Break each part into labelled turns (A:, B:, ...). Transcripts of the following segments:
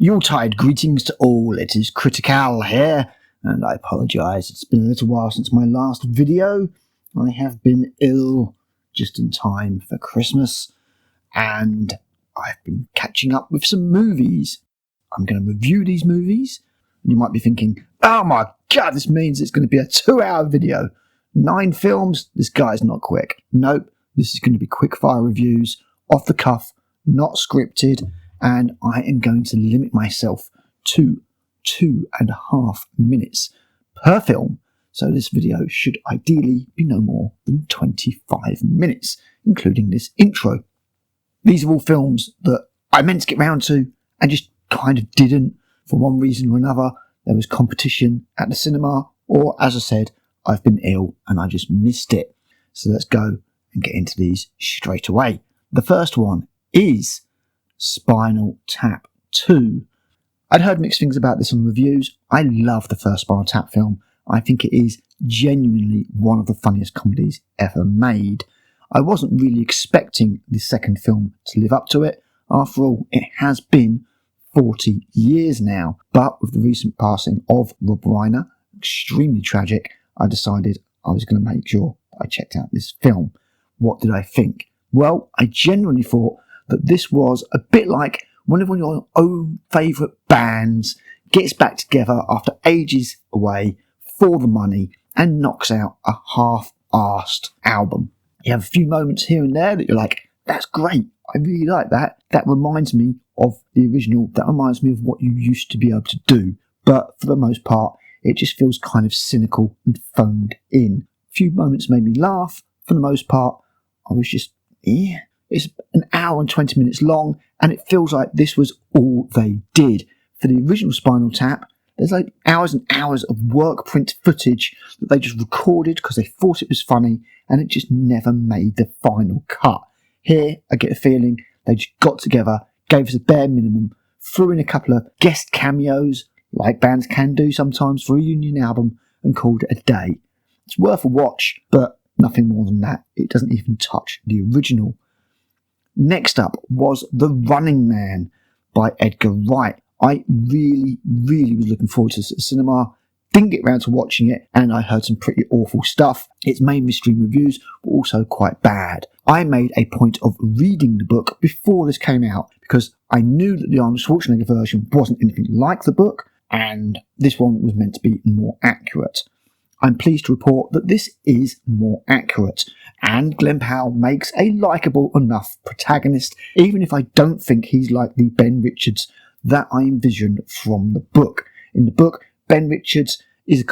A: Yuletide greetings to all, it is Critic here, and I apologise, it's been a little while since my last video. I have been ill just in time for Christmas, and I've been catching up with some movies. I'm going to review these movies. You might be thinking, oh my god, this means it's going to be a 2-hour video. 9 films, this guy's not quick. Nope, this is going to be quick-fire reviews, off the cuff, not scripted, and I am going to limit myself to 2.5 minutes per film. So this video should ideally be no more than 25 minutes, including this intro. These are all films that I meant to get round to and just kind of didn't for one reason or another. There was competition at the cinema, or as I said, I've been ill and I just missed it. So let's go and get into these straight away. The first one is Spinal Tap 2. I'd heard mixed things about this on reviews. I love the first Spinal Tap film. I think it is genuinely one of the funniest comedies ever made. I wasn't really expecting the second film to live up to it. After all, it has been 40 years now. But with the recent passing of Rob Reiner, extremely tragic, I decided I was going to make sure I checked out this film. What did I think? Well, I genuinely thought that this was a bit like one of your own favourite bands gets back together after ages away for the money and knocks out a half-arsed album. You have a few moments here and there that you're like, that's great, I really like that. That reminds me of the original, that reminds me of what you used to be able to do. But for the most part, it just feels kind of cynical and phoned in. A few moments made me laugh. For the most part, I was just, It's an hour and 20 minutes long, and it feels like this was all they did. For the original Spinal Tap, there's like hours and hours of work print footage that they just recorded because they thought it was funny, and it just never made the final cut. Here, I get a feeling they just got together, gave us a bare minimum, threw in a couple of guest cameos, like bands can do sometimes for a reunion album, and called it a day. It's worth a watch, but nothing more than that. It doesn't even touch the original. Next up was The Running Man by Edgar Wright. I really was looking forward to this at the cinema. Didn't get round to watching it, and I heard some pretty awful stuff. Its main mainstream reviews were also quite bad. I made a point of reading the book before this came out because I knew that the Arnold Schwarzenegger version wasn't anything like the book, and this one was meant to be more accurate. I'm pleased to report that this is more accurate, and Glenn Powell makes a likeable enough protagonist, even if I don't think he's like the Ben Richards that I envisioned from the book. In the book, Ben Richards is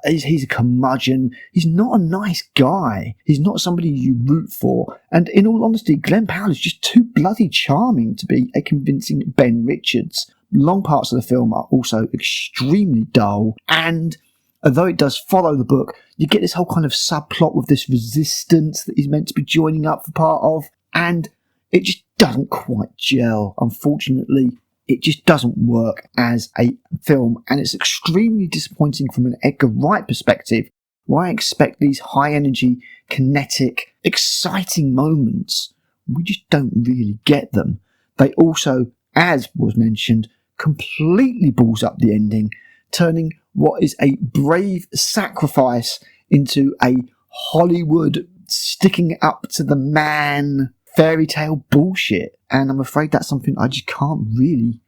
A: he's a curmudgeon. He's not a nice guy. He's not somebody you root for. And in all honesty, Glenn Powell is just too bloody charming to be a convincing Ben Richards. Long parts of the film are also extremely dull, and although it does follow the book, you get this whole kind of subplot with this resistance that he's meant to be joining up for part of, and it just doesn't quite gel. Unfortunately, it just doesn't work as a film, and it's extremely disappointing from an Edgar Wright perspective, where I expect these high-energy, kinetic, exciting moments. We just don't really get them. They also, as was mentioned, completely balls up the ending, turning what is a brave sacrifice into a Hollywood sticking up to the man fairy tale bullshit. And I'm afraid that's something I just can't really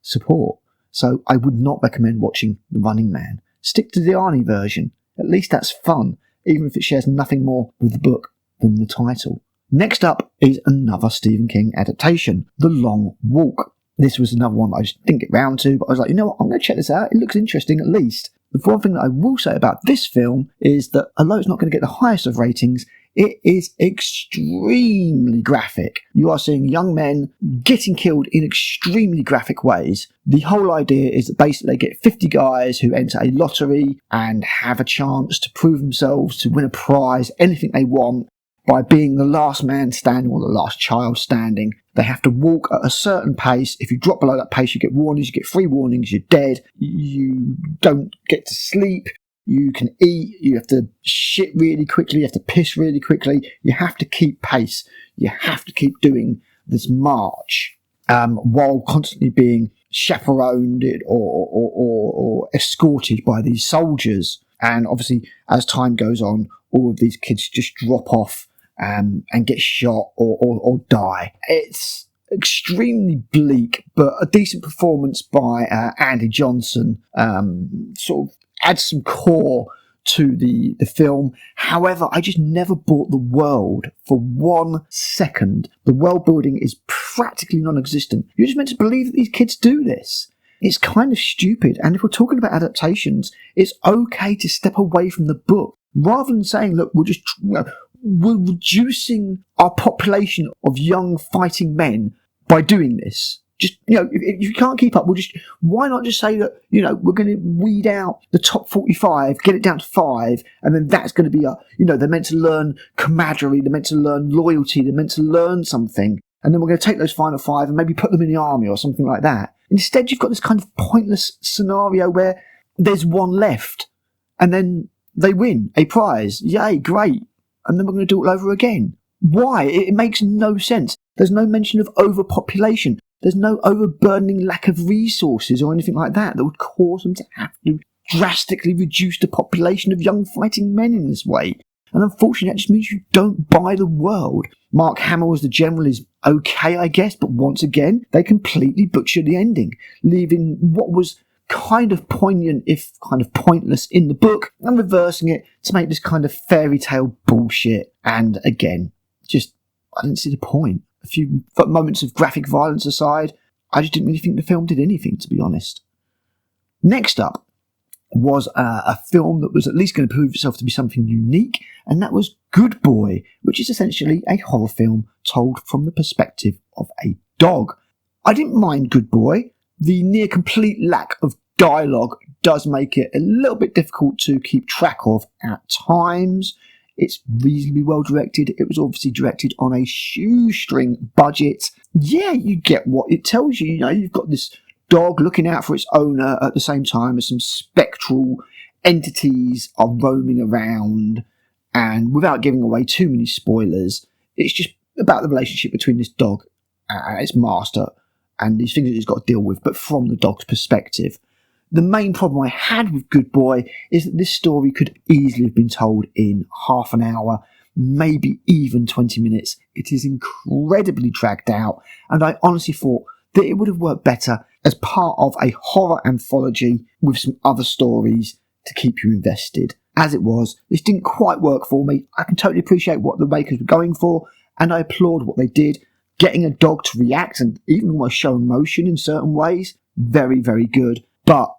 A: support. So I would not recommend watching The Running Man. Stick to the Arnie version. At least that's fun, even if it shares nothing more with the book than the title. Next up is another Stephen King adaptation, The Long Walk. This was another one that I just didn't get round to, but I was like, you know what, I'm going to check this out. It looks interesting at least. The one thing that I will say about this film is that although it's not going to get the highest of ratings, it is extremely graphic. You are seeing young men getting killed in extremely graphic ways. The whole idea is that basically they get 50 guys who enter a lottery and have a chance to prove themselves, to win a prize, anything they want, by being the last man standing or the last child standing. They have to walk at a certain pace. If you drop below that pace, you get warnings. You get 3 warnings. You're dead. You don't get to sleep. You can eat. You have to shit really quickly. You have to piss really quickly. You have to keep pace. You have to keep doing this march while constantly being chaperoned or escorted by these soldiers. And obviously, as time goes on, all of these kids just drop off and get shot or die. It's extremely bleak, but a decent performance by Andy Johnson sort of adds some core to the film. However, I just never bought the world for 1 second. The world building is practically non-existent. You're just meant to believe that these kids do this. It's kind of stupid. And if we're talking about adaptations, it's okay to step away from the book rather than saying, look, we're reducing our population of young fighting men by doing this. Just, if you can't keep up, why not just say that, we're going to weed out the top 45, get it down to 5, and then that's going to be they're meant to learn camaraderie, they're meant to learn loyalty, they're meant to learn something, and then we're going to take those final 5 and maybe put them in the army or something like that. Instead, you've got this kind of pointless scenario where there's one left, and then they win a prize. Yay, great. And then we're going to do it all over again. Why? It makes no sense. There's no mention of overpopulation. There's no overburdening lack of resources or anything like that would cause them to have to drastically reduce the population of young fighting men in this way. And unfortunately, that just means you don't buy the world. Mark Hamill as the general is okay, I guess, but once again, they completely butchered the ending, leaving what was kind of poignant, if kind of pointless in the book, and reversing it to make this kind of fairy tale bullshit. And again, I didn't see the point. A few moments of graphic violence aside, I just didn't really think the film did anything, to be honest. Next up was a film that was at least going to prove itself to be something unique, and that was Good Boy, which is essentially a horror film told from the perspective of a dog. I didn't mind Good Boy. The near complete lack of dialogue does make it a little bit difficult to keep track of at times. It's reasonably well directed. It was obviously directed on a shoestring budget. Yeah, you get what it tells you. You've got this dog looking out for its owner at the same time as some spectral entities are roaming around. And without giving away too many spoilers, it's just about the relationship between this dog and its master and these things that it's got to deal with, but from the dog's perspective. The main problem I had with Good Boy is that this story could easily have been told in half an hour, maybe even 20 minutes. It is incredibly dragged out, and I honestly thought that it would have worked better as part of a horror anthology with some other stories to keep you invested. As it was, this didn't quite work for me. I can totally appreciate what the makers were going for, and I applaud what they did. Getting a dog to react and even almost show emotion in certain ways, very, very good. But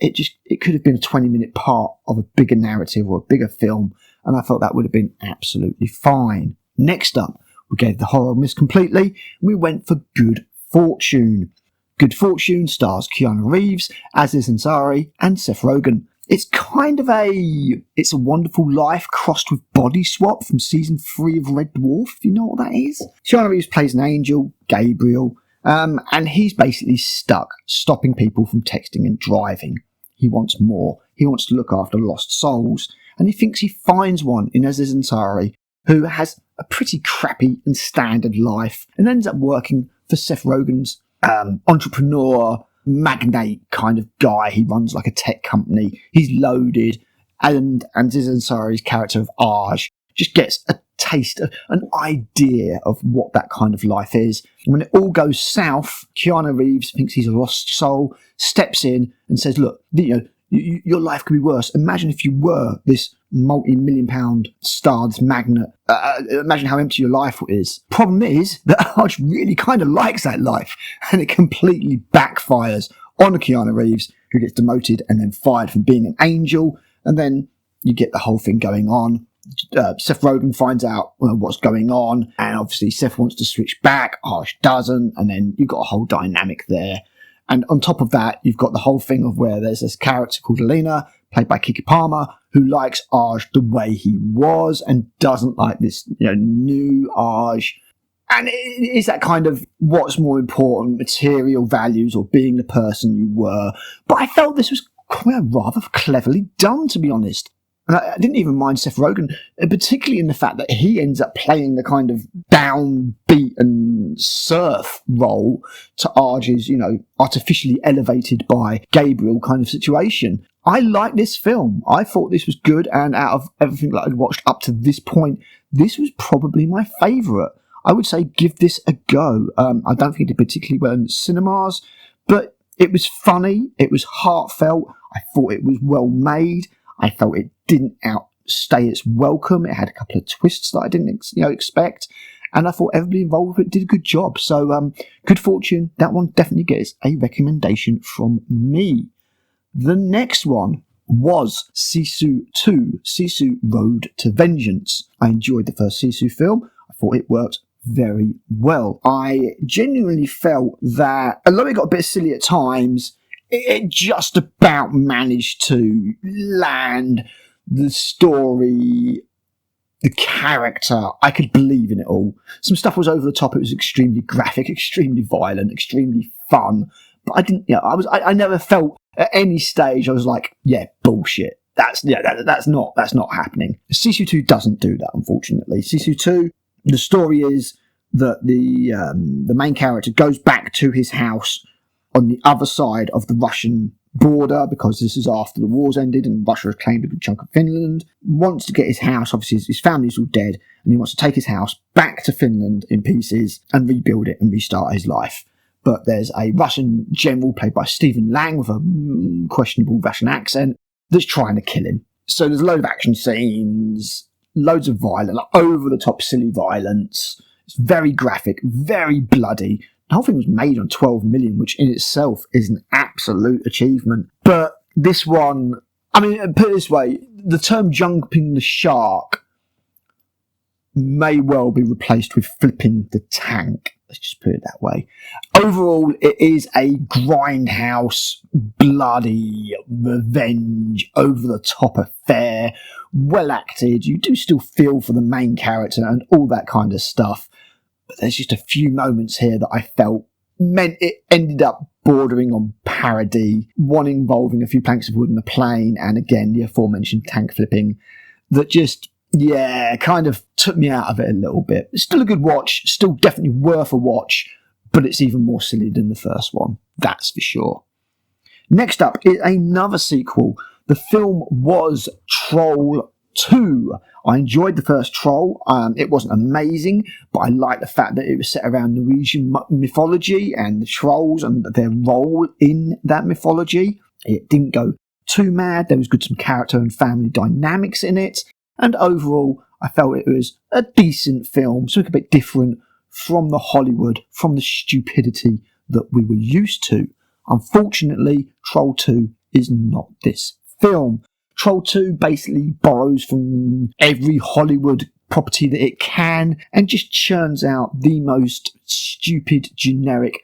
A: it could have been a 20-minute part of a bigger narrative or a bigger film, and I thought that would have been absolutely fine. Next up, we gave the horror miss completely, and we went for Good Fortune. Good Fortune stars Keanu Reeves, Aziz Ansari, and Seth Rogen. It's kind of It's a Wonderful Life crossed with Body Swap from season 3 of Red Dwarf, if you know what that is. Keanu Reeves plays an angel, Gabriel, and he's basically stuck, stopping people from texting and driving. He wants more. He wants to look after lost souls, and he thinks he finds one in Aziz Ansari, who has a pretty crappy and standard life, and ends up working for Seth Rogen's entrepreneur, magnate kind of guy. He runs like a tech company. He's loaded, and Aziz Ansari's character of Aj just gets a taste, an idea of what that kind of life is. And when it all goes south, Keanu Reeves thinks he's a lost soul, steps in and says, look, your life could be worse. Imagine if you were this multi-million-pound star, this magnate. Imagine how empty your life is. Problem is that Arch really kind of likes that life, and it completely backfires on Keanu Reeves, who gets demoted and then fired from being an angel, and then you get the whole thing going on. Seth Rogen finds out what's going on, and obviously Seth wants to switch back, Arch doesn't, and then you've got a whole dynamic there. And on top of that, you've got the whole thing of where there's this character called Alina, played by Kiki Palmer, who likes Aj the way he was and doesn't like this new Aj. And it is that kind of what's more important, material values or being the person you were. But I felt this was rather cleverly done, to be honest. And I didn't even mind Seth Rogen, particularly in the fact that he ends up playing the kind of downbeat and surf role to Arge's, artificially elevated by Gabriel kind of situation. I like this film. I thought this was good, and out of everything that I'd watched up to this point, this was probably my favourite. I would say give this a go. I don't think it did particularly well in cinemas, but it was funny, it was heartfelt, I thought it was well made, I felt it didn't outstay its welcome, it had a couple of twists that I didn't expect, and I thought everybody involved with it did a good job. So good fortune, that one definitely gets a recommendation from me. The next one was Sisu 2, Sisu Road to Vengeance. I enjoyed the first Sisu film, I thought it worked very well. I genuinely felt that, although it got a bit silly at times, it just about managed to land the story, the character. I could believe in it all. Some stuff was over the top. It was extremely graphic, extremely violent, extremely fun. But I didn't, I never felt at any stage I was like, yeah, bullshit. That's not happening. Sisu 2 doesn't do that, unfortunately. Sisu 2, the story is that the main character goes back to his house on the other side of the Russian border, because this is after the war's ended and Russia has claimed a good chunk of Finland. Wants to get his house, obviously his family's all dead, and he wants to take his house back to Finland in pieces and rebuild it and restart his life. But there's a Russian general played by Stephen Lang with a questionable Russian accent that's trying to kill him. So there's a load of action scenes, loads of violence, like over-the-top silly violence. It's very graphic, very bloody. The whole thing was made on 12 million, which in itself is an absolute achievement. But this one, put it this way, the term jumping the shark may well be replaced with flipping the tank. Let's just put it that way. Overall, it is a grindhouse, bloody, revenge, over-the-top affair, well acted. You do still feel for the main character and all that kind of stuff. But there's just a few moments here that I felt meant it ended up bordering on parody, one involving a few planks of wood and a plane, and again, the aforementioned tank flipping, that just, kind of took me out of it a little bit. It's still a good watch, still definitely worth a watch, but it's even more silly than the first one, that's for sure. Next up is another sequel. The film was Troll 2. I enjoyed the first Troll. It wasn't amazing, but I liked the fact that it was set around Norwegian mythology and the trolls and their role in that mythology. It didn't go too mad. There was some character and family dynamics in it. And overall, I felt it was a decent film, something a bit different from the Hollywood, from the stupidity that we were used to. Unfortunately, Troll 2 is not this film. Troll 2 basically borrows from every Hollywood property that it can and just churns out the most stupid, generic,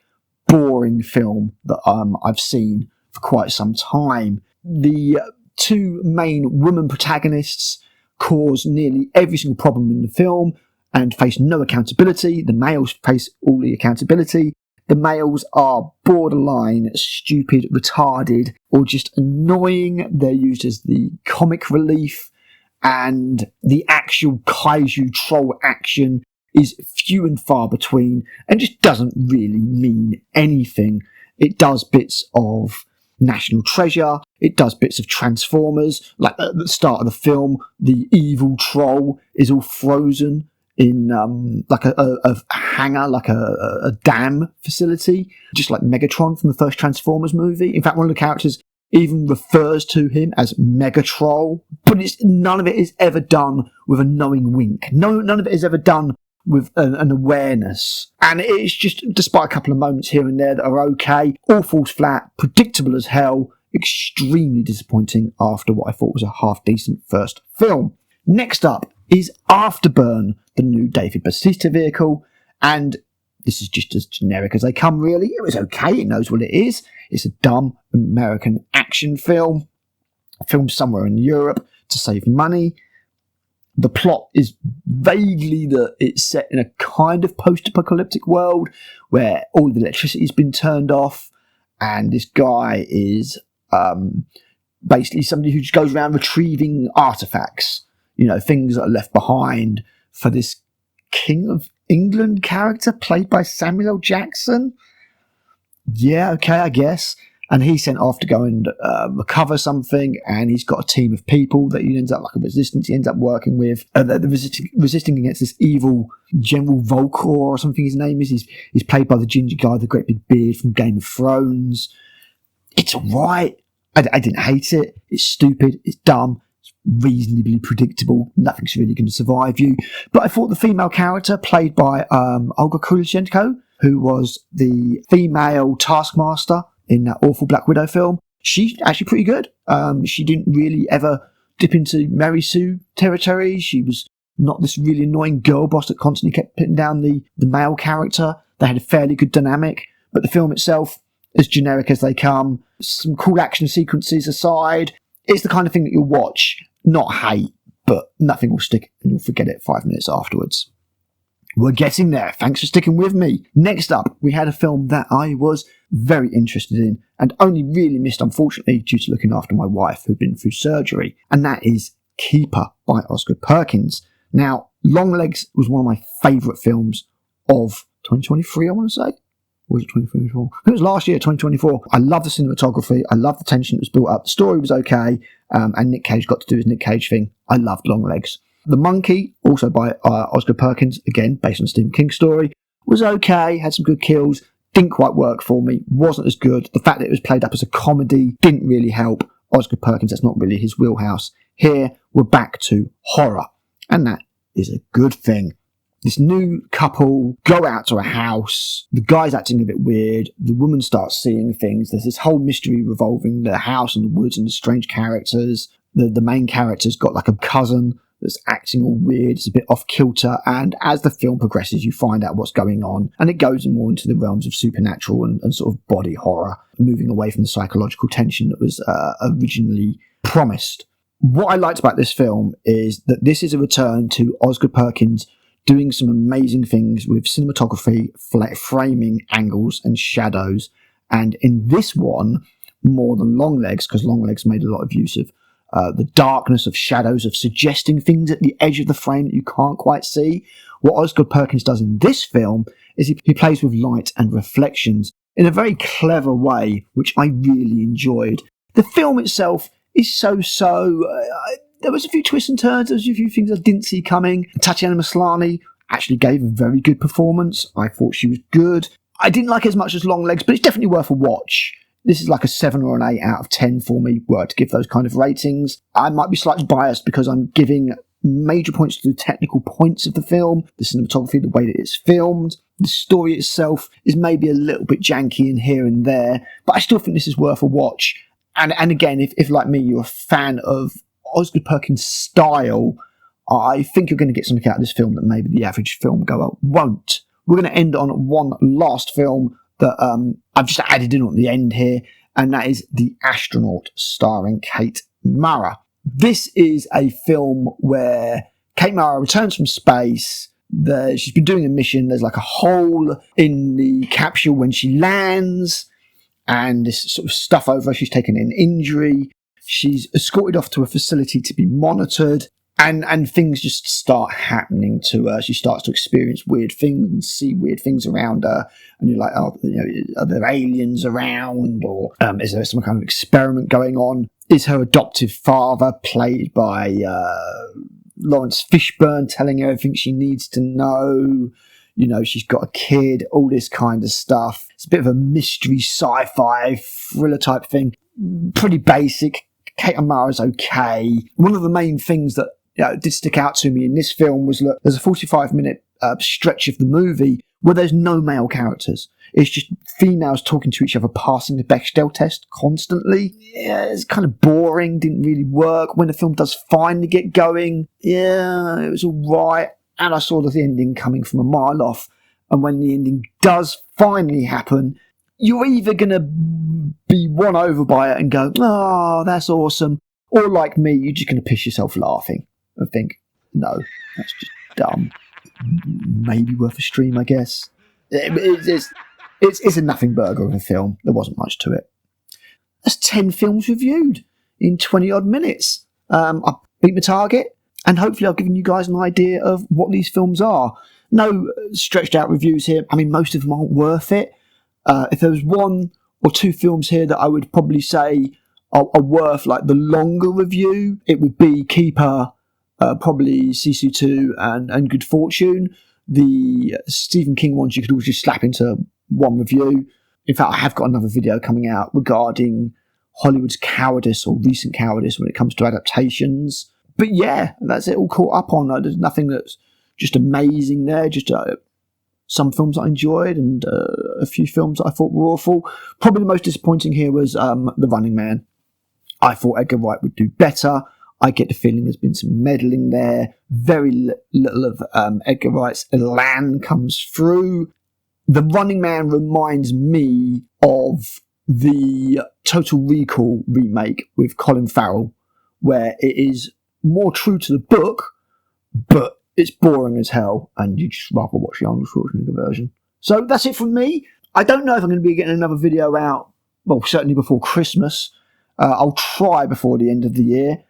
A: boring film that I've seen for quite some time. The two main women protagonists cause nearly every single problem in the film and face no accountability. The males face all the accountability. The males are borderline stupid, retarded, or just annoying. They're used as the comic relief, and the actual kaiju troll action is few and far between and just doesn't really mean anything. It does bits of National Treasure, it does bits of Transformers, like at the start of the film, the evil troll is all frozen in like a hangar, like a dam facility, just like Megatron from the first Transformers movie. In fact, one of the characters even refers to him as Megatroll, but none of it is ever done with a knowing wink. None of it is ever done with an awareness. And it's just, despite a couple of moments here and there that are okay, all falls flat, predictable as hell, extremely disappointing after what I thought was a half-decent first film. Next up is Afterburn, the new David Bautista vehicle, and this is just as generic as they come, really. It was okay, it knows what it is. It's a dumb American action film, filmed somewhere in Europe to save money. The plot is vaguely that it's set in a kind of post-apocalyptic world where all of the electricity has been turned off, and this guy is basically somebody who just goes around retrieving artifacts, things that are left behind for this King of England character played by Samuel L. Jackson. Yeah, okay, I guess. And he's sent off to go and recover something, and he's got a team of people that he ends up, like a resistance, he ends up working with. They're resisting against this evil General Volkor or something his name is. He's played by the ginger guy with the great big beard from Game of Thrones. It's alright. I didn't hate it. It's stupid. It's dumb. It's reasonably predictable. Nothing's really going to survive you. But I thought the female character played by Olga Kulishenko, who was the female Taskmaster in that awful Black Widow film, she's actually pretty good. She didn't really ever dip into Mary Sue territory. She was not this really annoying girl boss that constantly kept putting down the male character. They had a fairly good dynamic, but the film itself, as generic as they come, some cool action sequences aside, it's the kind of thing that you'll watch, not hate, but nothing will stick and you'll forget it 5 minutes afterwards. We're getting there. Thanks for sticking with me. Next up, we had a film that I was very interested in and only really missed, unfortunately, due to looking after my wife who'd been through surgery, and that is Keeper by Oscar Perkins. Now, Longlegs was one of my favourite films of 2023, I want to say. Or was it 2024? I think it was last year, 2024. I love the cinematography. I love the tension that was built up. The story was okay, and Nick Cage got to do his Nick Cage thing. I loved Longlegs. The Monkey, also by Oscar Perkins, again, based on a Stephen King story, was okay, had some good kills, didn't quite work for me, wasn't as good. The fact that it was played up as a comedy didn't really help. Oscar Perkins, that's not really his wheelhouse. Here, we're back to horror, and that is a good thing. This new couple go out to a house, the guy's acting a bit weird, the woman starts seeing things, there's this whole mystery revolving the house and the woods and the strange characters. The main character's got like a cousin that's acting all weird, it's a bit off kilter, and as the film progresses you find out what's going on, and it goes more into the realms of supernatural and sort of body horror, moving away from the psychological tension that was originally promised. What I liked about this film is that this is a return to Oscar Perkins doing some amazing things with cinematography, framing, angles and shadows, and in this one, more than Longlegs, because Longlegs made a lot of use of the darkness of shadows, of suggesting things at the edge of the frame that you can't quite see. What Oscar Perkins does in this film is he plays with light and reflections in a very clever way, which I really enjoyed. The film itself is so-so. There was a few twists and turns, there was a few things I didn't see coming. Tatiana Maslany actually gave a very good performance. I thought she was good. I didn't like it as much as Longlegs, but it's definitely worth a watch. This is like a 7 or an 8 out of 10 for me, were to give those kind of ratings. I might be slightly biased because I'm giving major points to the technical points of the film, the cinematography, the way that it's filmed. The story itself is maybe a little bit janky in here and there, but I still think this is worth a watch. And again, if like me, you're a fan of Oscar Perkins' style, I think you're going to get something out of this film that maybe the average film goer won't. We're going to end on one last film that I've just added in at the end here, and that is The Astronaut, starring Kate Mara. This is a film where Kate Mara returns from space. She's been doing a mission. There's like a hole in the capsule when she lands, and this sort of stuff over her. She's taken an injury. She's escorted off to a facility to be monitored, and things just start happening to her. She starts to experience weird things and see weird things around her, and you're like, oh, are there aliens around, or is there some kind of experiment going on? Is her adoptive father, played by Lawrence Fishburne, telling her everything she needs to know? She's got a kid, all this kind of stuff. It's a bit of a mystery sci-fi thriller type thing. Pretty basic. Kate Mara's okay. One of the main things that did stick out to me in this film was, look, there's a 45-minute stretch of the movie where there's no male characters. It's just females talking to each other, passing the Bechdel test constantly. Yeah, it's kind of boring, didn't really work. When the film does finally get going, yeah, it was all right. And I saw the ending coming from a mile off. And when the ending does finally happen, you're either going to be won over by it and go, oh, that's awesome. Or like me, you're just going to piss yourself laughing and think, no, that's just dumb. Maybe worth a stream, I guess. It's a nothing burger of a film. There wasn't much to it. That's 10 films reviewed. in 20 odd minutes. I beat my target, and hopefully I've given you guys an idea of what these films are. No stretched out reviews here. I mean, most of them aren't worth it. If there was one or two films here that I would probably say are worth like the longer review, it would be Keeper, probably Sisu 2 and Good Fortune. The Stephen King ones you could always just slap into one review. In fact, I have got another video coming out regarding Hollywood's cowardice or recent cowardice when it comes to adaptations. But yeah, that's it all caught up on. There's nothing that's just amazing there, just some films I enjoyed and a few films I thought were awful. Probably the most disappointing here was The Running Man. I thought Edgar Wright would do better. I get the feeling there's been some meddling there. Very little of Edgar Wright's elan comes through. The Running Man reminds me of the Total Recall remake with Colin Farrell, where it is more true to the book, but it's boring as hell, and you just rather watch the Arnold Schwarzenegger version. So that's it from me. I don't know if I'm going to be getting another video out, well, certainly before Christmas. I'll try before the end of the year.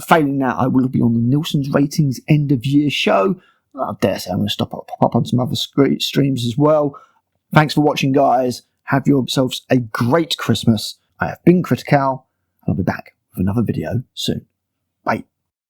A: Failing that, I will be on the Nielsen's Ratings end of year show. I dare say I'm going to pop up on some other streams as well. Thanks for watching, guys. Have yourselves a great Christmas. I have been Critic, and I'll be back with another video soon. Bye.